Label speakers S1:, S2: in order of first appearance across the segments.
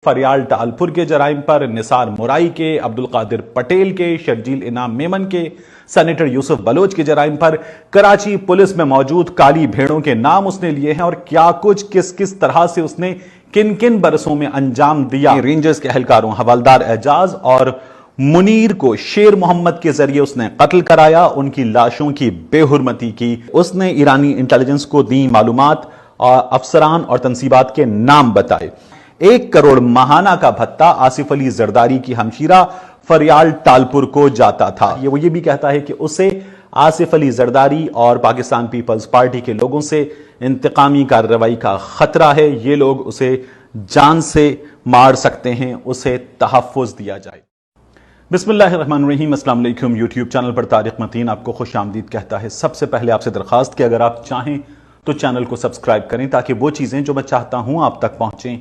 S1: فریال ٹالپور کے جرائم پر، نثار مورائی کے، عبدالقادر پٹیل کے، شرجیل انعام میمن کے، سینیٹر یوسف بلوچ کے جرائم پر کراچی پولیس میں موجود کالی بھیڑوں کے نام اس نے لیے ہیں اور کیا کچھ کس طرح سے اس نے کن کن برسوں میں انجام دیا۔ رینجرز کے اہلکاروں حوالدار اعجاز اور منیر کو شیر محمد کے ذریعے اس نے قتل کرایا، ان کی لاشوں کی بے حرمتی کی، اس نے ایرانی انٹیلیجنس کو دی معلومات اور افسران اور تنصیبات کے نام بتائے۔ 1 کروڑ ماہانہ کا بھتہ آصف علی زرداری کی ہمشیرہ فریال ٹالپور کو جاتا تھا۔ وہ یہ بھی کہتا ہے کہ اسے آصف علی زرداری اور پاکستان پیپلز پارٹی کے لوگوں سے انتقامی کارروائی کا خطرہ ہے، یہ لوگ اسے جان سے مار سکتے ہیں، اسے تحفظ دیا جائے۔ بسم اللہ الرحمن الرحیم، السلام علیکم۔ یوٹیوب چینل پر طارق متین آپ کو خوش آمدید کہتا ہے۔ سب سے پہلے آپ سے درخواست کہ اگر آپ چاہیں تو چینل کو سبسکرائب کریں تاکہ وہ چیزیں جو میں چاہتا ہوں آپ تک پہنچیں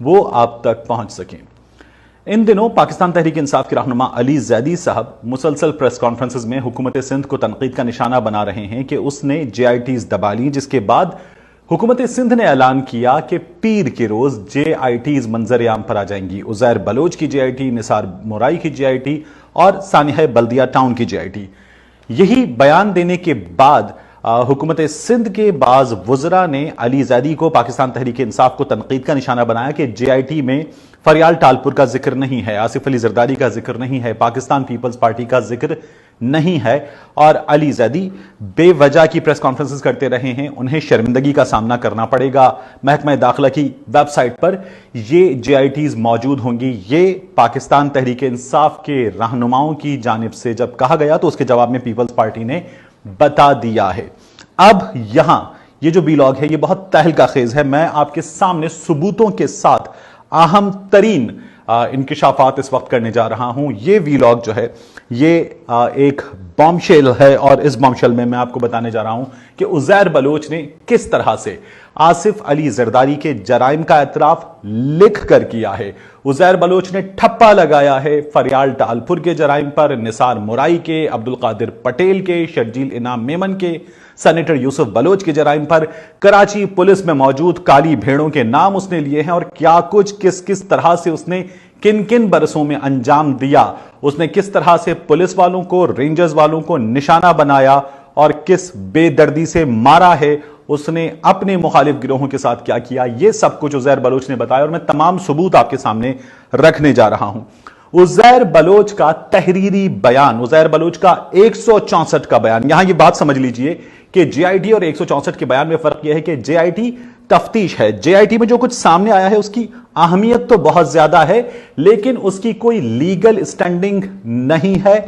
S1: وہ آپ تک پہنچ سکیں۔ ان دنوں پاکستان تحریک انصاف کے رہنما علی زیدی صاحب مسلسل پریس کانفرنسز میں حکومت سندھ کو تنقید کا نشانہ بنا رہے ہیں کہ اس نے جے آئی ٹیز دبا لی، جس کے بعد حکومت سندھ نے اعلان کیا کہ پیر کے روز جے آئی ٹیز منظر عام پر آ جائیں گی۔ عزیر بلوچ کی جے آئی ٹی، نثار مورائی کی جے آئی ٹی اور سانحہ بلدیہ ٹاؤن کی جے آئی ٹی۔ یہی بیان دینے کے بعد حکومت سندھ کے بعض وزراء نے علی زیدی کو پاکستان تحریک انصاف کو تنقید کا نشانہ بنایا کہ جے آئی ٹی میں فریال ٹالپور کا ذکر نہیں ہے، آصف علی زرداری کا ذکر نہیں ہے، پاکستان پیپلز پارٹی کا ذکر نہیں ہے، اور علی زیدی بے وجہ کی پریس کانفرنسز کرتے رہے ہیں، انہیں شرمندگی کا سامنا کرنا پڑے گا۔ محکمہ داخلہ کی ویب سائٹ پر یہ جے آئی ٹیز موجود ہوں گی۔ یہ پاکستان تحریک انصاف کے رہنماؤں کی جانب سے جب کہا گیا تو اس کے جواب میں پیپلز پارٹی نے بتا دیا ہے۔ اب یہاں یہ جو ویلاگ ہے یہ بہت تہلکہ خیز ہے، میں آپ کے سامنے ثبوتوں کے ساتھ اہم ترین انکشافات اس وقت کرنے جا رہا ہوں۔ یہ ویلاگ جو ہے یہ ایک بام شیل ہے اور اس بام شیل میں آپ کو بتانے جا رہا ہوں کہ عزیر بلوچ نے کس طرح سے آصف علی زرداری کے جرائم کا اعتراف لکھ کر کیا ہے۔ عزیر بلوچ نے ٹھپا لگایا ہے فریال ٹالپور کے جرائم پر، نثار مورائی کے، عبدالقادر پٹیل کے، شرجیل انعام میمن کے، سینیٹر یوسف بلوچ کے جرائم پر کراچی پولیس میں موجود کالی بھیڑوں کے نام اس نے لیے ہیں اور کیا کچھ کس طرح سے اس نے کن کن برسوں میں انجام دیا، اس نے کس طرح سے پولیس والوں کو، رینجرز والوں کو نشانہ بنایا اور کس بے دردی سے مارا ہے، اس نے اپنے مخالف گروہوں کے ساتھ کیا کیا، یہ سب کچھ عزیر بلوچ نے بتایا اور میں تمام ثبوت آپ کے سامنے رکھنے جا رہا ہوں۔ عزیر بلوچ کا تحریری بیان، عزیر بلوچ کا 164 کا بیان، یہاں یہ بات سمجھ لیجئے کہ جے آئی ٹی اور 164 کے بیان میں فرق یہ ہے کہ جے آئی ٹی تفتیش ہے، جے آئی ٹی میں جو کچھ سامنے آیا ہے اس کی اہمیت تو بہت زیادہ ہے لیکن اس کی کوئی لیگل سٹینڈنگ نہیں ہے،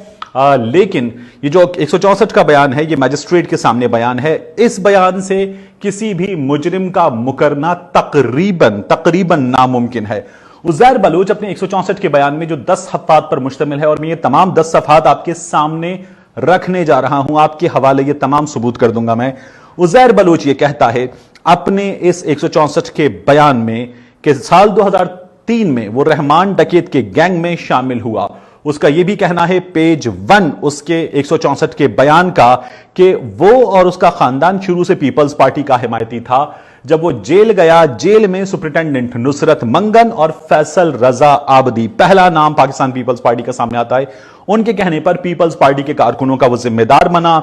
S1: لیکن یہ جو 164 کا بیان ہے یہ میجسٹریٹ کے سامنے بیان ہے، اس بیان سے کسی بھی مجرم کا مکرنا تقریباً ناممکن ہے۔ عزیر بلوچ اپنے 164 کے بیان میں جو 10 صفحات پر مشتمل ہے اور میں یہ تمام 10 صفحات آپ کے سامنے رکھنے جا رہا ہوں، آپ کے حوالے یہ تمام ثبوت کر دوں گا میں۔ عزیر بلوچ یہ کہتا ہے اپنے اس 164 کے بیان میں کہ سال 2003 میں وہ رحمان ڈکیت کے گینگ میں شامل ہوا۔ اس کا یہ بھی کہنا ہے پیج 1 اس کے 164 کے بیان کا کہ وہ اور اس کا خاندان شروع سے پیپلز پارٹی کا حمایتی تھا۔ جب وہ جیل گیا، جیل میں سپرنٹینڈنٹ نصرت منگن اور فیصل رضا آبدی، پہلا نام پاکستان پیپلز پارٹی کا سامنے آتا ہے، ان کے کہنے پر پیپلز پارٹی کے کارکنوں کا وہ ذمہ دار بنا۔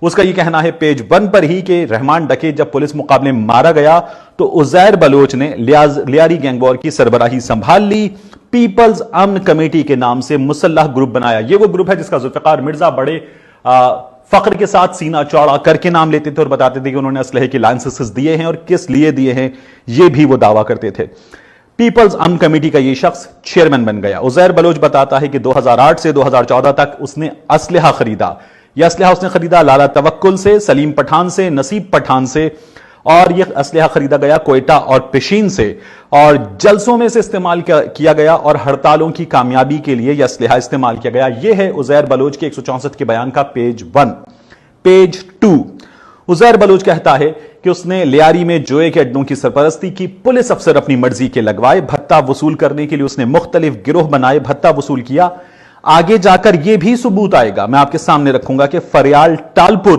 S1: اس کا یہ کہنا ہے پیج 1 پر ہی کہ رحمان ڈکیت جب پولیس مقابلے میں مارا گیا تو عزیر بلوچ نے لیاری گینگ وار کی سربراہی سنبھال لی، پیپلز امن کمیٹی کے نام سے مسلح گروپ بنایا۔ یہ وہ گروپ ہے جس کا ذوالفقار مرزا بڑے فخر کے ساتھ سینہ چوڑا کر کے نام لیتے تھے اور بتاتے تھے کہ انہوں نے اسلحے کی لائسنسز دیے ہیں اور کس لیے دیے ہیں یہ بھی وہ دعویٰ کرتے تھے۔ پیپلز امن کمیٹی کا یہ شخص چیئرمین بن گیا۔ عزیر بلوچ بتاتا ہے کہ 2008 سے 2014 تک اس نے اسلحہ خریدا۔ یہ اسلحہ اس نے خریدا لالا توکل سے، سلیم پٹھان سے، نصیب پٹھان سے، اور یہ اسلحہ خریدا گیا کوئٹہ اور پشین سے اور جلسوں میں سے استعمال کیا گیا اور ہڑتالوں کی کامیابی کے لیے یہ اسلحہ استعمال کیا گیا۔ یہ ہے عزیر بلوچ کے 164 کے بیان کا پیج 1۔ پیج 2 عزیر بلوچ کہتا ہے کہ اس نے لیاری میں جوئے کے اڈوں کی سرپرستی کی، پولیس افسر اپنی مرضی کے لگوائے، بھتہ وصول کرنے کے لیے اس نے مختلف گروہ بنائے، بھتہ وصول کیا۔ آگے جا کر یہ بھی ثبوت آئے گا، میں آپ کے سامنے رکھوں گا کہ فریال ٹالپور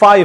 S1: 5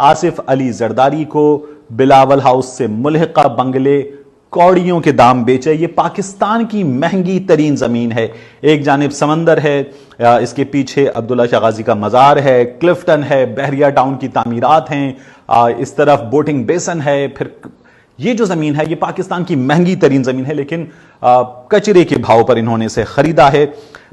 S1: آصف علی زرداری کو بلاول ہاؤس سے ملحقہ بنگلے کوڑیوں کے دام بیچے۔ یہ پاکستان کی مہنگی ترین زمین ہے، ایک جانب سمندر ہے، اس کے پیچھے عبداللہ شاہ غازی کا مزار ہے، کلفٹن ہے، بحریہ ٹاؤن کی تعمیرات ہیں، اس طرف بوٹنگ بیسن ہے، پھر یہ جو زمین ہے یہ پاکستان کی مہنگی ترین زمین ہے، لیکن کچرے کے بھاؤ پر انہوں نے اسے خریدا ہے۔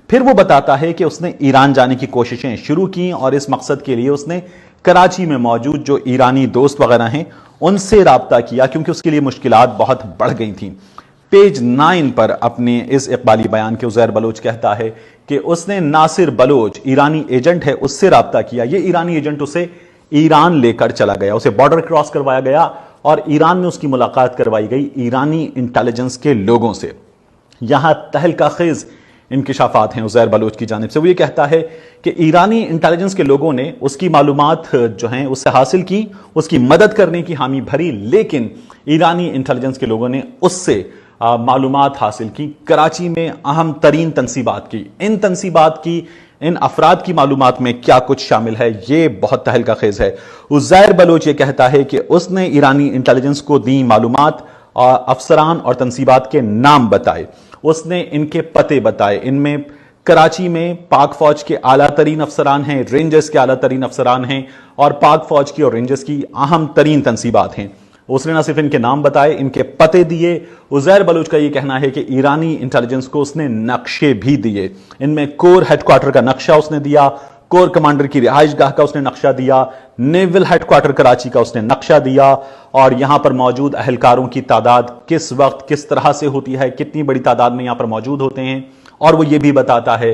S1: پھر وہ بتاتا ہے کہ اس نے ایران جانے کی کوششیں شروع کی اور اس مقصد کے لیے اس نے کراچی میں موجود جو ایرانی دوست وغیرہ ہیں ان سے رابطہ کیا، کیونکہ اس کے لیے مشکلات بہت بڑھ گئی تھیں۔ پیج 9 پر اپنے اس اقبالی بیان کے عزیر بلوچ کہتا ہے کہ اس نے ناصر بلوچ ایرانی ایجنٹ ہے اس سے رابطہ کیا، یہ ایرانی ایجنٹ اسے ایران لے کر چلا گیا، اسے بارڈر کراس کروایا گیا اور ایران میں اس کی ملاقات کروائی گئی ایرانی انٹیلیجنس کے لوگوں سے۔ یہاں تہلکہ خیز انکشافات ہیں عزیر بلوچ کی جانب سے۔ وہ یہ کہتا ہے کہ ایرانی انٹیلیجنس کے لوگوں نے اس کی معلومات جو ہیں اس سے حاصل کی، اس کی مدد کرنے کی حامی بھری، لیکن ایرانی انٹیلیجنس کے لوگوں نے اس سے معلومات حاصل کی، کراچی میں اہم ترین تنصیبات کی۔ ان تنصیبات کی، ان افراد کی معلومات میں کیا کچھ شامل ہے یہ بہت تہلکہ خیز ہے۔ عزیر بلوچ یہ کہتا ہے کہ اس نے ایرانی انٹیلیجنس کو دی معلومات، افسران اور تنصیبات کے نام بتائے، اس نے ان کے پتے بتائے، ان میں کراچی میں پاک فوج کے اعلیٰ ترین افسران ہیں، رینجرز کے اعلیٰ ترین افسران ہیں اور پاک فوج کی اور رینجرز کی اہم ترین تنصیبات ہیں۔ اس نے نہ صرف ان کے نام بتائے، ان کے پتے دیے۔ عزیر بلوچ کا یہ کہنا ہے کہ ایرانی انٹیلیجنس کو اس نے نقشے بھی دیے، ان میں کور ہیڈ کوارٹر کا نقشہ اس نے دیا، کور کمانڈر کی رہائش گاہ کا اس نے نقشہ دیا، نیول ہیڈ کوارٹر کراچی کا اس نے نقشہ دیا، اور یہاں پر موجود اہلکاروں کی تعداد کس وقت کس طرح سے ہوتی ہے، کتنی بڑی تعداد میں یہاں پر موجود ہوتے ہیں، اور وہ یہ بھی بتاتا ہے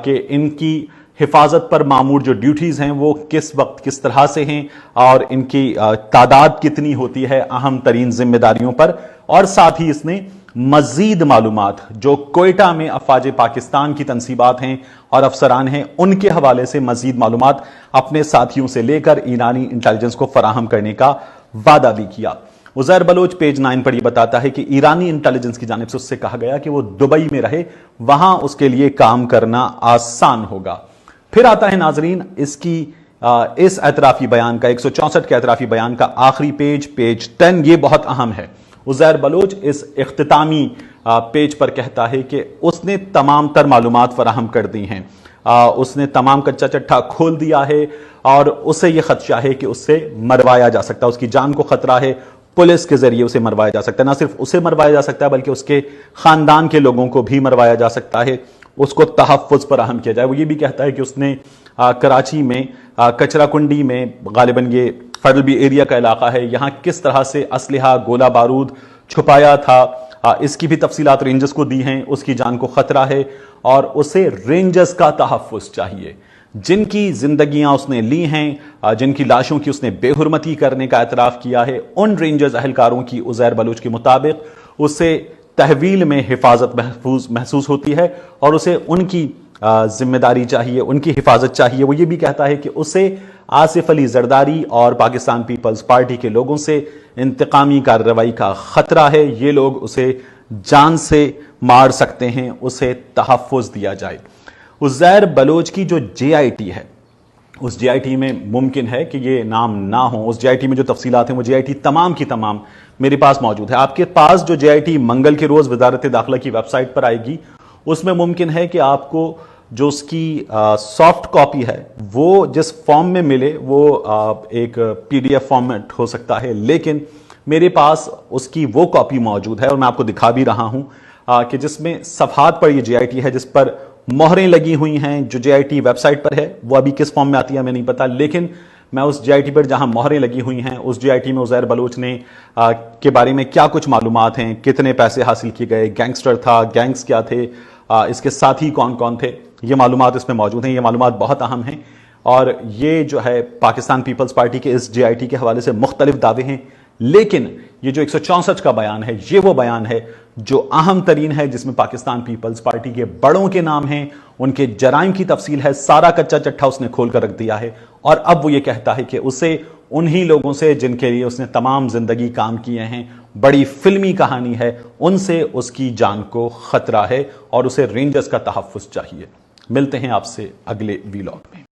S1: کہ ان کی حفاظت پر معمور جو ڈیوٹیز ہیں وہ کس وقت کس طرح سے ہیں اور ان کی تعداد کتنی ہوتی ہے اہم ترین ذمہ داریوں پر۔ اور ساتھ ہی اس نے مزید معلومات جو کوئٹہ میں افواج پاکستان کی تنصیبات ہیں اور افسران ہیں ان کے حوالے سے مزید معلومات اپنے ساتھیوں سے لے کر ایرانی انٹیلیجنس کو فراہم کرنے کا وعدہ بھی کیا۔ عزیر بلوچ پیج 9 پر یہ بتاتا ہے کہ ایرانی انٹیلیجنس کی جانب سے اس سے کہا گیا کہ وہ دبئی میں رہے، وہاں اس کے لیے کام کرنا آسان ہوگا۔ پھر آتا ہے ناظرین اس اعترافی بیان کا 164 کے اعترافی بیان کا آخری پیج 10، یہ بہت اہم ہے۔ عزیر بلوچ اس اختتامی پیج پر کہتا ہے کہ اس نے تمام تر معلومات فراہم کر دی ہیں، اس نے تمام کچا چٹھا کھول دیا ہے اور اسے یہ خدشہ ہے کہ اس سے مروایا جا سکتا ہے، اس کی جان کو خطرہ ہے، پولیس کے ذریعے اسے مروایا جا سکتا ہے، نہ صرف اسے مروایا جا سکتا ہے بلکہ اس کے خاندان کے لوگوں کو بھی مروایا جا سکتا ہے، اس کو تحفظ فراہم کیا جائے۔ وہ یہ بھی کہتا ہے کہ اس نے کراچی میں کچرا کنڈی میں، غالباً یہ فیڈرل بی ایریا کا علاقہ ہے، یہاں کس طرح سے اسلحہ گولہ بارود چھپایا تھا، اس کی بھی تفصیلات رینجرز کو دی ہیں، اس کی جان کو خطرہ ہے اور اسے رینجرز کا تحفظ چاہیے۔ جن کی زندگیاں اس نے لی ہیں، جن کی لاشوں کی اس نے بے حرمتی کرنے کا اعتراف کیا ہے، ان رینجرز اہلکاروں کی عزیر بلوچ کے مطابق اسے تحویل میں حفاظت محسوس ہوتی ہے اور اسے ان کی ذمہ داری چاہیے، ان کی حفاظت چاہیے۔ وہ یہ بھی کہتا ہے کہ اسے آصف علی زرداری اور پاکستان پیپلز پارٹی کے لوگوں سے انتقامی کارروائی کا خطرہ ہے، یہ لوگ اسے جان سے مار سکتے ہیں، اسے تحفظ دیا جائے۔ عزیر بلوچ کی جو جے آئی ٹی ہے، اس جے آئی ٹی میں ممکن ہے کہ یہ نام نہ ہوں، اس جے آئی ٹی میں جو تفصیلات ہیں وہ جے آئی ٹی تمام کی تمام میرے پاس موجود ہے۔ آپ کے پاس جو جے آئی ٹی منگل کے روز وزارت داخلہ کی ویب سائٹ پر آئے گی، اس میں ممکن ہے کہ آپ کو جو اس کی سافٹ کاپی ہے وہ جس فارم میں ملے وہ ایک پی ڈی ایف فارمیٹ ہو سکتا ہے، لیکن میرے پاس اس کی وہ کاپی موجود ہے اور میں آپ کو دکھا بھی رہا ہوں کہ جس میں صفحات پر یہ جے آئی ٹی ہے، جس پر مہریں لگی ہوئی ہیں۔ جو جے آئی ٹی ویب سائٹ پر ہے وہ ابھی کس فارم میں آتی ہے ہمیں نہیں پتا، لیکن میں اس جے آئی ٹی پر جہاں مہریں لگی ہوئی ہیں اس جے آئی ٹی میں عزیر بلوچ نے کے بارے میں کیا کچھ معلومات ہیں، کتنے پیسے حاصل کیے گئے، گینگسٹر تھا، گینگز کیا تھے، اس کے ساتھی کون کون تھے، یہ معلومات اس میں موجود ہیں۔ یہ معلومات بہت اہم ہیں اور یہ جو ہے پاکستان پیپلز پارٹی کے اس جے آئی ٹی کے حوالے سے مختلف دعوے ہیں، لیکن یہ جو 164 کا بیان ہے یہ وہ بیان ہے جو اہم ترین ہے، جس میں پاکستان پیپلز پارٹی کے بڑوں کے نام ہیں، ان کے جرائم کی تفصیل ہے، سارا کچا چٹھا اس نے کھول کر رکھ دیا ہے اور اب وہ یہ کہتا ہے کہ اسے انہی لوگوں سے جن کے لیے اس نے تمام زندگی کام کیے ہیں، بڑی فلمی کہانی ہے، ان سے اس کی جان کو خطرہ ہے اور اسے رینجرز کا تحفظ چاہیے۔ ملتے ہیں آپ سے اگلے ویلاگ میں۔